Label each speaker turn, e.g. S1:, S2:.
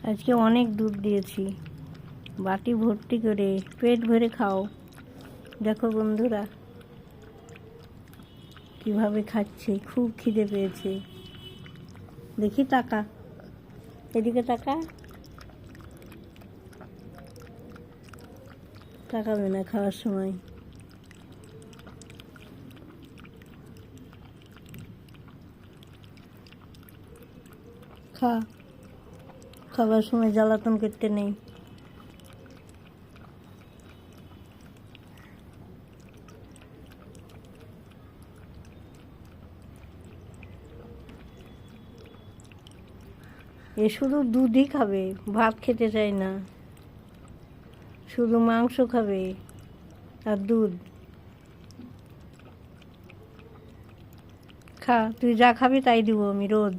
S1: আজকে অনেক দুধ দিয়েছি, বাটি ভর্তি করে, পেট ভরে খাও। দেখো বন্ধুরা কিভাবে খাচ্ছে, খুব খিদে পেয়েছে। দেখি তাকা, এদিকে তাকা। তাকাবে না খাওয়ার সময়। খা, খাবার সময় জ্বালাতন করতে নেই। এ শুধু দুধই খাবে, ভাত খেতে চায় না, শুধু মাংস খাবে আর দুধ। খা, তুই যা খাবি তাই দিব আমি রোজ।